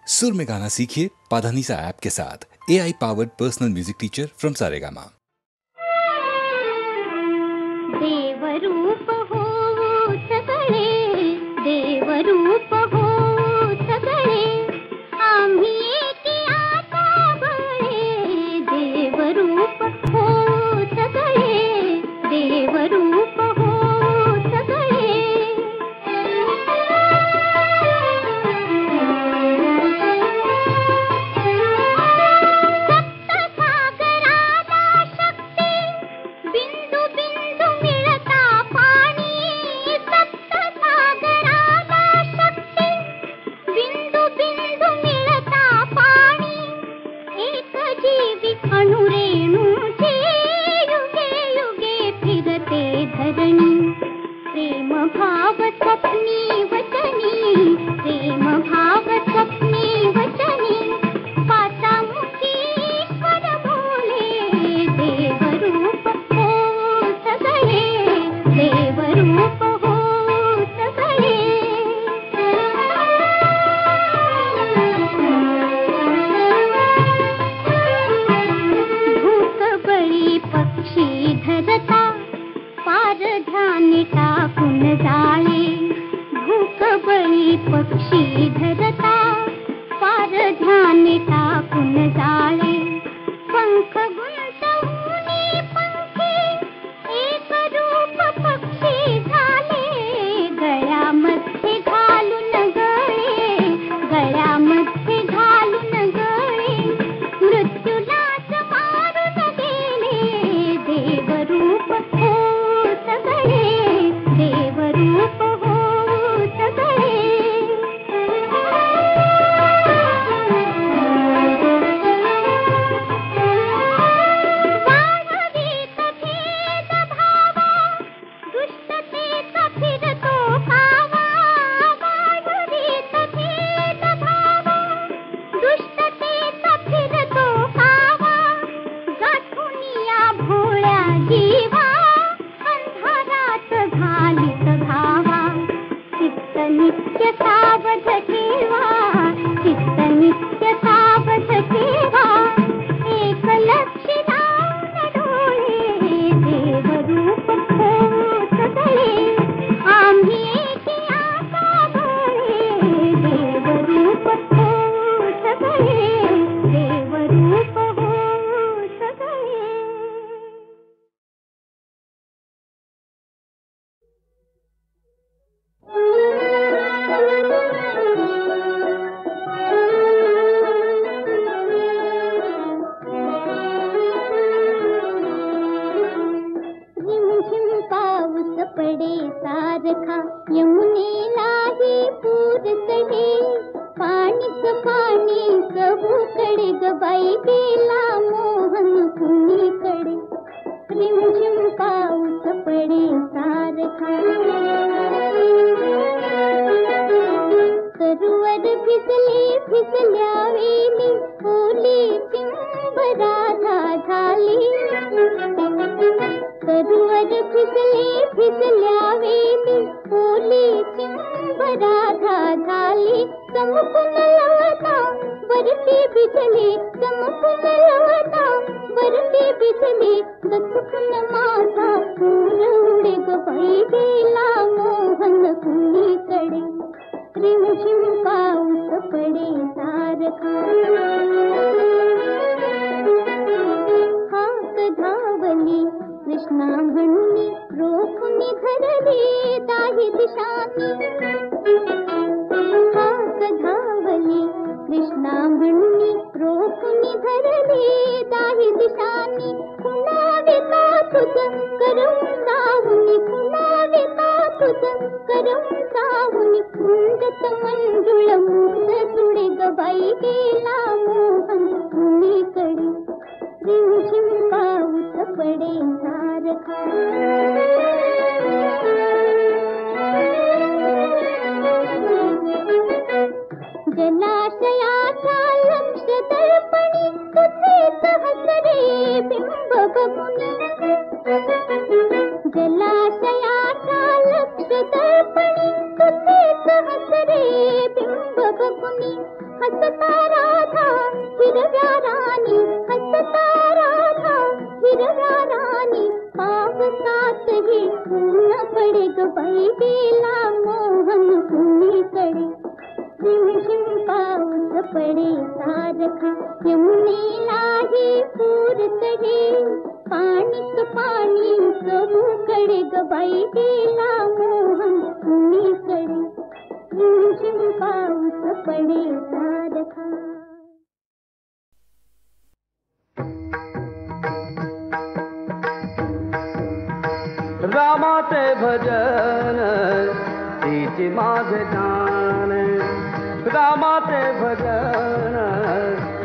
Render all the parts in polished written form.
सुर में गाना सीखिए पाधानीसा ऐप के साथ। AI powered personal music teacher from Saregama. Devrup हो सगळे, देवरूप हो सगळे, आम्ही एकी आता बळे. देवरूप हो सगळे, देवरूप हो सगळे. हसता राधा हिरव्या राणी, हसता राधा हिरव्या राणी, पावसातही ऊन पडे ग बाई गेला मोहन कुणीकडे. रिमझिम पाऊस पडे सारखा यमुनेलाही पूर चढे, पाणीच पाणी चहूकडे ग बाई गेला मोहन कुणीकडे. रिमझिम पाऊस पडे सारखा. रामाचे भजन तिची माझे जाण, रामाचे भजन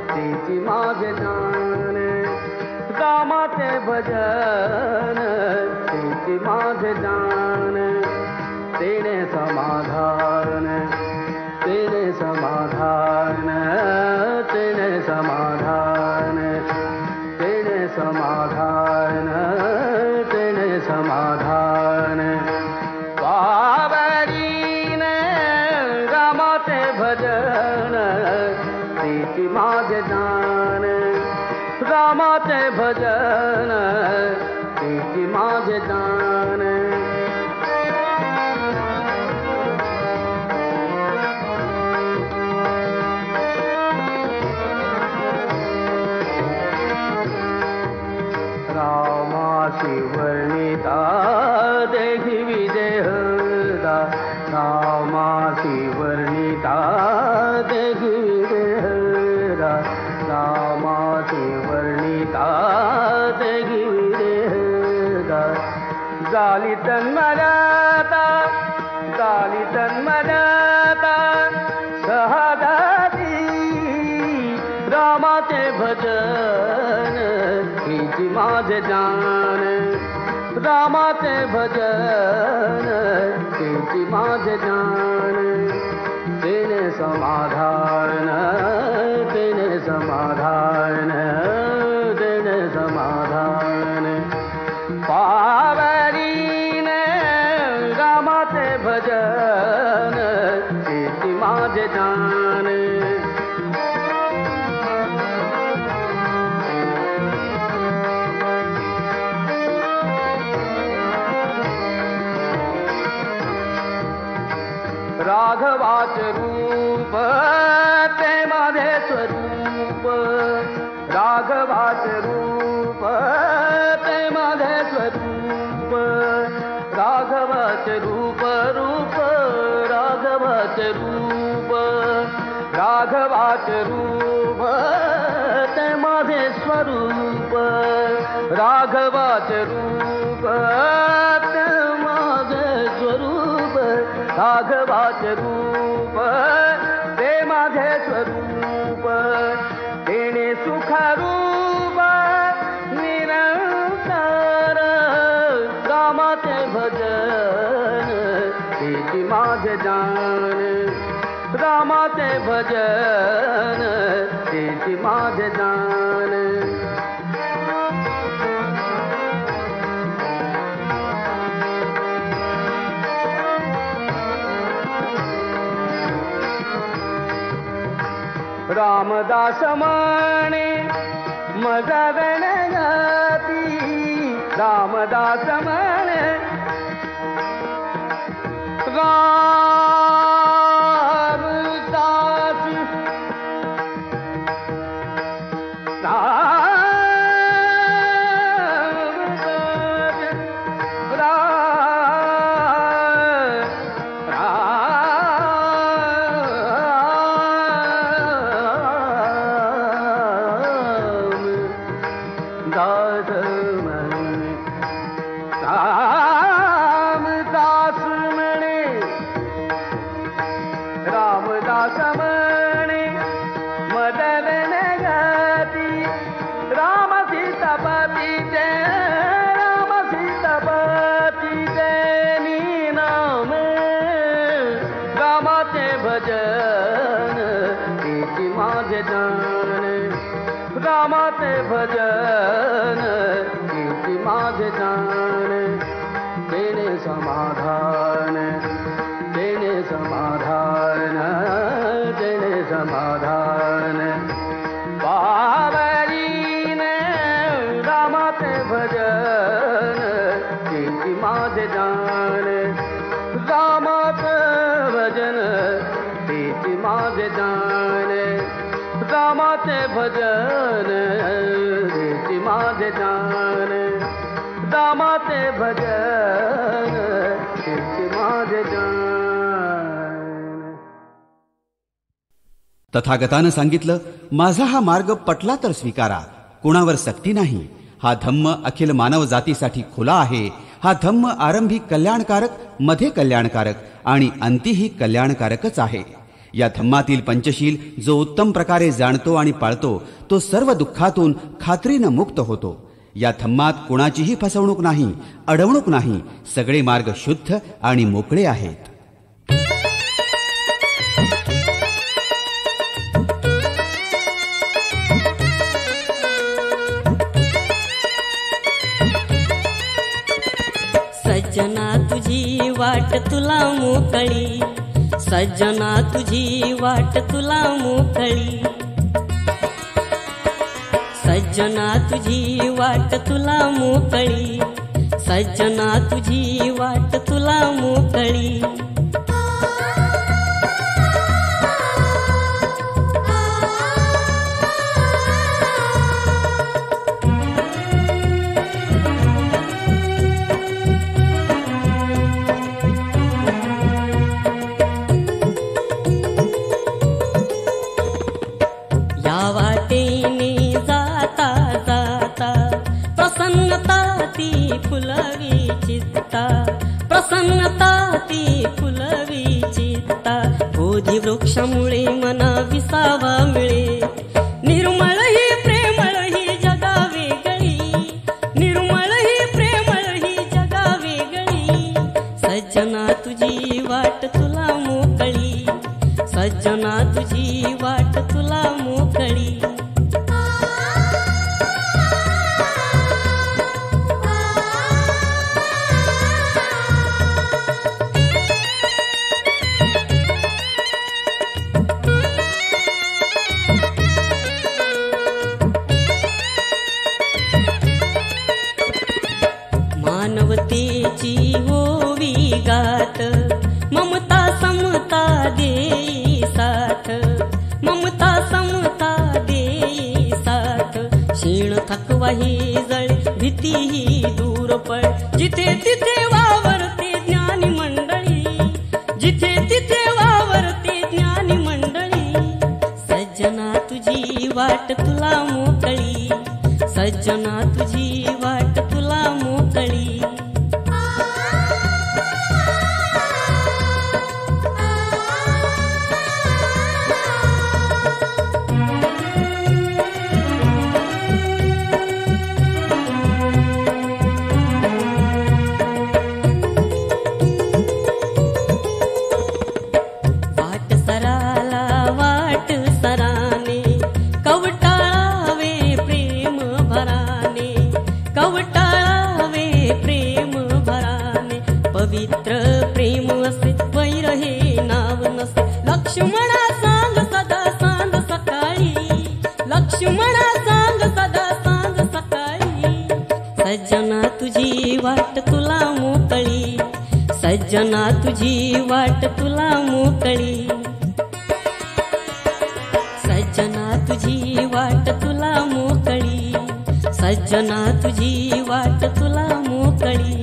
तिची माझे जाण, रामाचे भजन तिची माझे जाण. तेने समाधान, तेने समाधान, तेने समाधान, तेने समाधान, तेने समाधान. बाबरीने रामाचे भजन तिची माझे जाण, रामाचे भजन तिची माझे जाण. रामाशी वर्णिता देहि विदेहदा, रामाशी वर्णिता देहि विदेहदा, रामाशी वर्णिता देहि विदेहदा. झाली तन्मयता, झाली तन्मयता शहादादी, रामाचे भजन तिची माझे जाण, रामाचे भजन तिची माझे जाण. तेने समाधान, तेने समाधान, तेने समाधान. पावरीने रामाचे भजन तिची माझे जाण. राघवाचे रूप ते माझे स्वरूप, राघवाचे रूप ते माझे स्वरूप, राघवाचे रूप रूप, राघवाचे रूप, राघवाचे रूप ते माझे स्वरूप, राघवाचे रूप ते माझे स्वरूप, राघवाचे रूप ते माझे स्वरूप. तेने सुखरूप निरंतर रामाचे भजन तिची माझे जाण, रामाचे भजन तिची माझे जाण. रामदास म्हणे मजवन जाती, रामदास म्हणे रामदास, रामदास म्हणे मदन गती, राम सीतापती जय, राम सीतापती जय नाम. रामाचे भजन तिची माझे जाण, रामाचे भजन तिची माझे जाण. तेने समाधान, तेने समाधान, तेने समाधान. जान. बावरीने रामाचे भजन कीर्ती माझे जान. रामाचे भजन कीर्ती माझे जान. रामाचे भजन कीर्ती माझे जान. रामाचे भजन कीर्ती माझे जान. तथागतानं सांगितलं, माझा हा मार्ग पटला तर स्वीकारा, कुणावर सक्ती नाही. हा धम्म अखिल मानव जातीसाठी खुला आहे. हा धम्म आरंभी कल्याणकारक, मध्ये कल्याणकारक आणि अंतीही कल्याणकारकच आहे. या धम्मातील पंचशील जो उत्तम प्रकारे जाणतो आणि पाळतो तो सर्व दुःखातून खात्रीनं मुक्त होतो. या धम्मात कुणाचीही फसवणूक नाही, अडवणूक नाही. सगळे मार्ग शुद्ध आणि मोकळे आहेत. सज्जना तुझी वाट तुला मोकळी, सज्जना तुझी वाट तुला मोकळी. सज्जना तुझी वाट तुला मोकळी, सज्जना तुझी वाट तुला मोकळी. प्रसन्नता ती फुलवी चित्ता. बोधी वृक्षामुळे मना विसावा मिळे. निर्मळ ही प्रेमळ ही जगा वेगळी, निर्मळ ही प्रेमळ ही जगा वेगळी. सज्जना तुझी वाट तुला मोकळी, सज्जना तुझी वाट तुला मोकळी. मानवतेची होवी गात, ममता समता देई साथ, ममता समता देई साथ. क्षीण थकवा ही जळ, भीती ही दूर पळ. जिथे तिथे वावरते ज्ञानी मंडळी, जिथे तिथे वावरते ज्ञानी मंडळी. सज्जना तुझी वाट तुला मोकळी, सज्जना तुझी वाट तुला मोकळी. वाट सराला वाट सराने, कवटाळावे प्रेम भराने, कवटाळावे प्रेम भराने. पवित्र प्रेम असे वैर हे नाव नसे. लक्ष्मणा सांग सदा सांग सकाळी, लक्ष्मणा सांग सदा सांग सकाळी. सज्जना तुझी वाट तुला मोकळी, सज्जना तुझी वाट तुला मोकळी. सज्जना तुझी वाट तुला मोकळी, सज्जना तुझी वाट तुला मोकळी.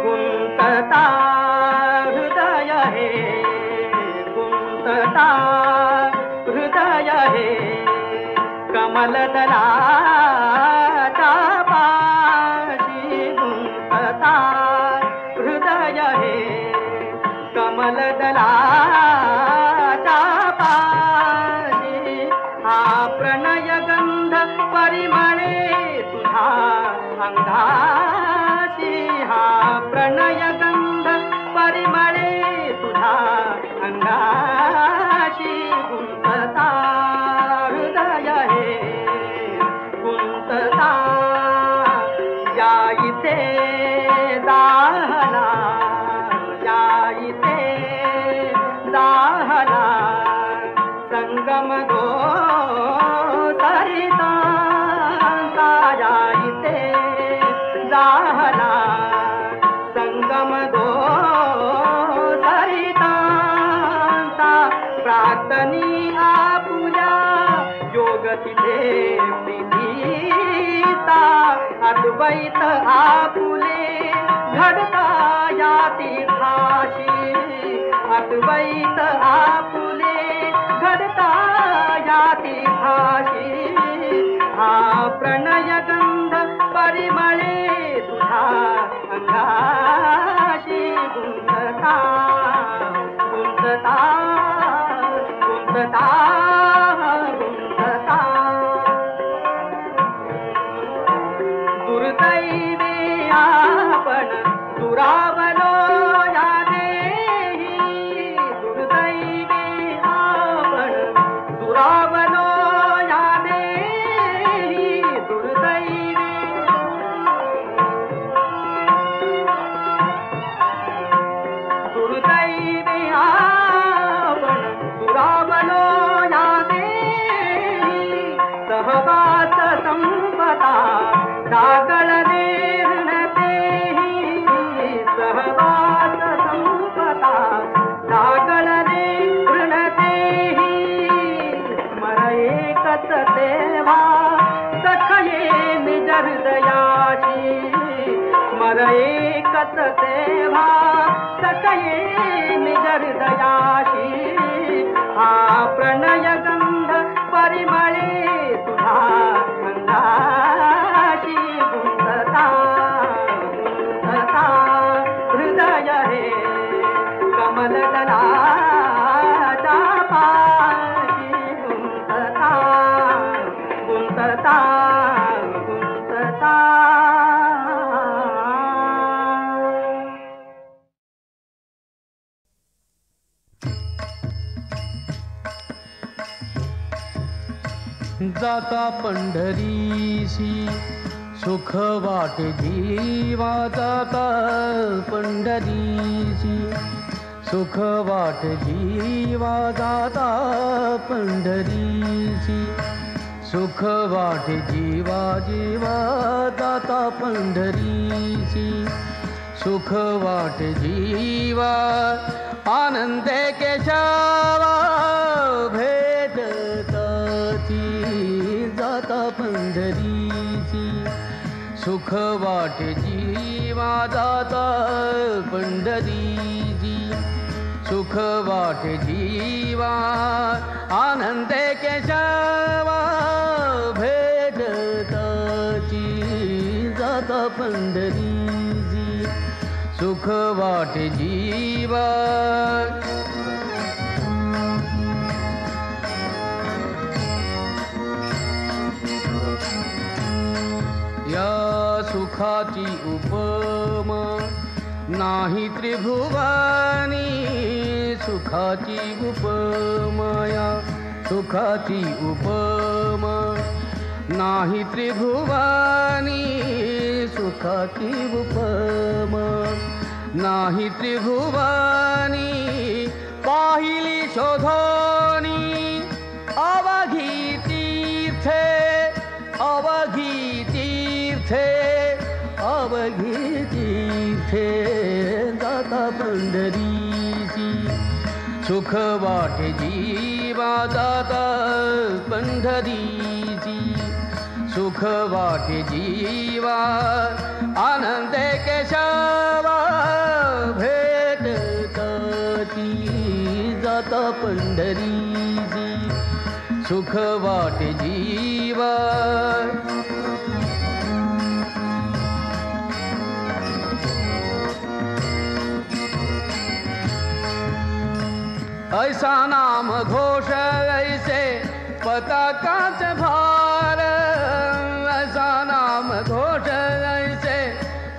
गुंतता हृदय हे, गुंतता हृदय हे. कमलदलाच्या पाशी गुंतता हृदय हे. कमलदलाच्या पाशी हा प्रणय गंध परिमळे तुझा अंगाशी, हा प्रणय गंध परिमळे तुझा अंगाशी. गुंतता हृदय हे गुंतता, या इथे दाहला, या इथे दाहला संगम गो सरितांचा, या इथे दाहला संगम गो सरितांचा. प्रार्थनी आपुल्या योग तिथे प्रीतीचा, अद्वैत आपुले घडता या तीर्थाशी, अद्वैत आपुले घडता या तीर्थाशी. हा प्रणय गंध परिमळे तुझा अंगाशी. गुंतता गुंतता गुंतता गुंतता. दुर्दैवी आपण दुरावलो या देही, दुर्दैवी आपण दुरावलो या देही. दुर्दैवी दुर्दैवी आपण दुरावलो या देही. सहवास संपदा डागळले ऋणतेही, सहवास संपदा डागळले ऋणतेही. स्मर एकच तेव्हा सखये निज हृदयाची, स्मर एकच तेव्हा सखये निज हृदयाची. हा प्रणय गंध परिमळे तुझा अंगाशी. गुंतता गुंतता हृदय हे कमलदलाच्या पाशी. गुंतता गुंतता गुंतता. जाता पंढरीशी सुख वाटे जीवा, जाता पंढरीशी सुख वाटे जीवा, जाता पंढरीशी सुख वाटे जीवा. जीवा जाता पंढरीशी सुख वाटे जीवा. आनंदे केशवा भेटताची, जाता पंढरीची सुख वाटे जीवा, जाता पंढरीची सुख वाटे जीवा. आनंदे केशवा भेटताची, जाता पंढरीची सुख वाटे जीवा. या सुखाची उपमा नाही त्रिभुवनी, सुखाची उपमा या सुखाची उपमा नाही त्रिभुवनी, सुखाची उपमा नाही त्रिभुवनी. पाहिली शोधोनी अवघी तीर्थे, अवघी तीर्थे अवघी तीर्थे. जाता पंढरीची सुख वाटे जीवा, जाता पंढरीची सुख वाटे जीवा. आनंदे केशवा भेटताची, जाता पंढरीची सुख वाटे जीवा. ऐसा नाम घोष ऐसे पताकाच भार ऐसा नाम घोष ऐसे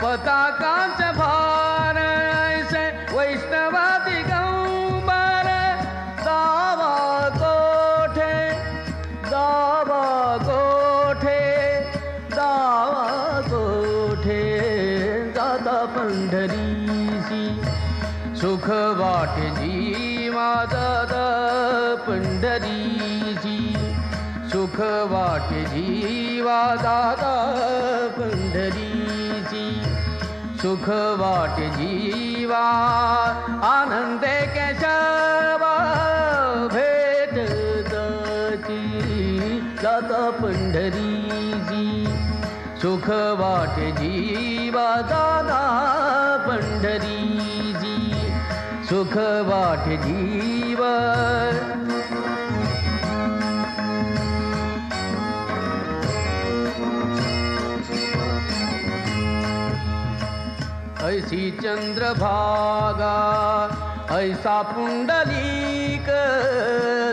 पताकाच भार ऐसे वैष्णवा दिगंबर दावा कोठे दावा कोठे दावा कोठे जाता पंढरीसी सुख वाटे जीवा दादा पंढरीची सुख वाटे जीवा दादा पंढरीची सुख वाटे जीवा आनंदे केशवा भेटताची दादा पंढरीची सुख वाटे जीवा दादा पंढरीची सुख वाटे जीवा ऐसी चंद्रभागा ऐसा पुंडलीक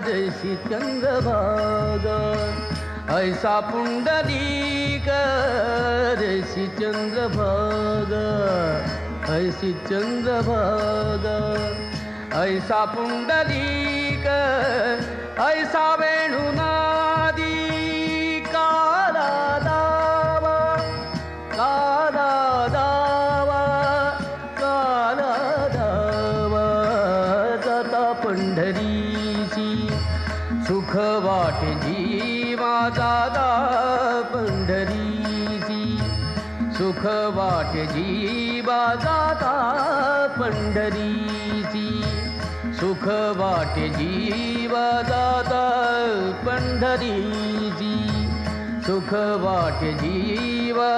जैसी चंद्रभागा ऐसा पुंडलीक जैसी चंद्रभागा ऐसी चंद्रभागा ऐसा पुंडलीक ऐसा वेणुनादी काला दावा काला दावा काला दावा जाता पंढरीची सुख वाटे जीवा दादा पंढरीची सुख वाटे जीवा दादा पंढरीची सुख वाटे जीवा दादा पंढरीची सुख वाटे जीवा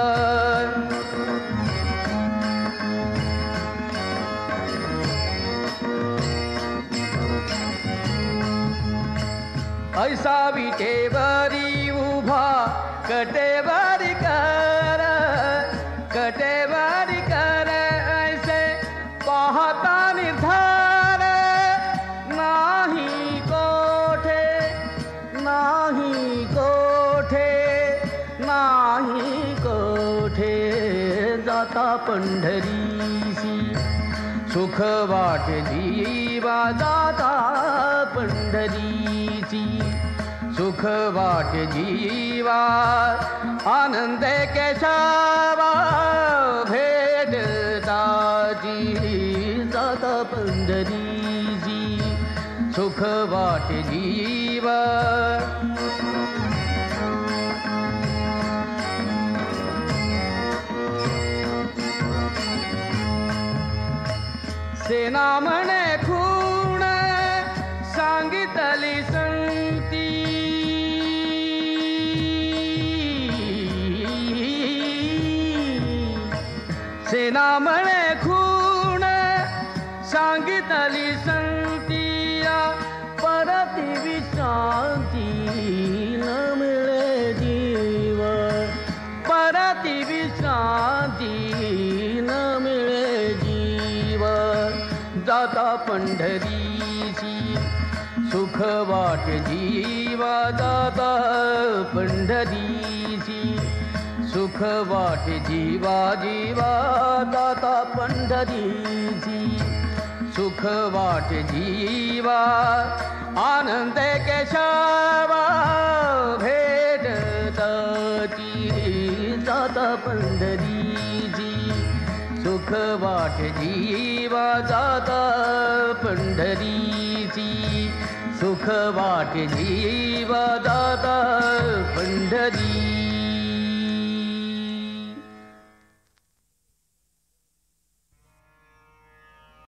ऐसा विटेवरी उभा कटेवरी कर कटेवरी कर ऐसे पाहता निर्धार नाही कोठे नाही कोठे नाही कोठे जाता पंढरीसी सुख वाटे जीवा जाता पंढरीची सुख वाटे जीवा आनंदे केशवा भेटताची जाता पंढरीची सुख वाटे जीवा सेना म्हणे खूण सांगितली संती सेना म्हणे खूण सांगितली संतिया परती विश्रांती न मिळे जीव परती विश्रांती न मिळे जीव जाता पंढरीची सुख वाटे जीवा जाता पंढरीची सुख वाटे जीवा जीवा जाता पंढरीची सुख वाटे जीवा आनंदे केशवा भेटताची जाता पंढरीची सुख वाटे जीवा जाता पंढरीची सुख वाटे जीवा जाता पंढरी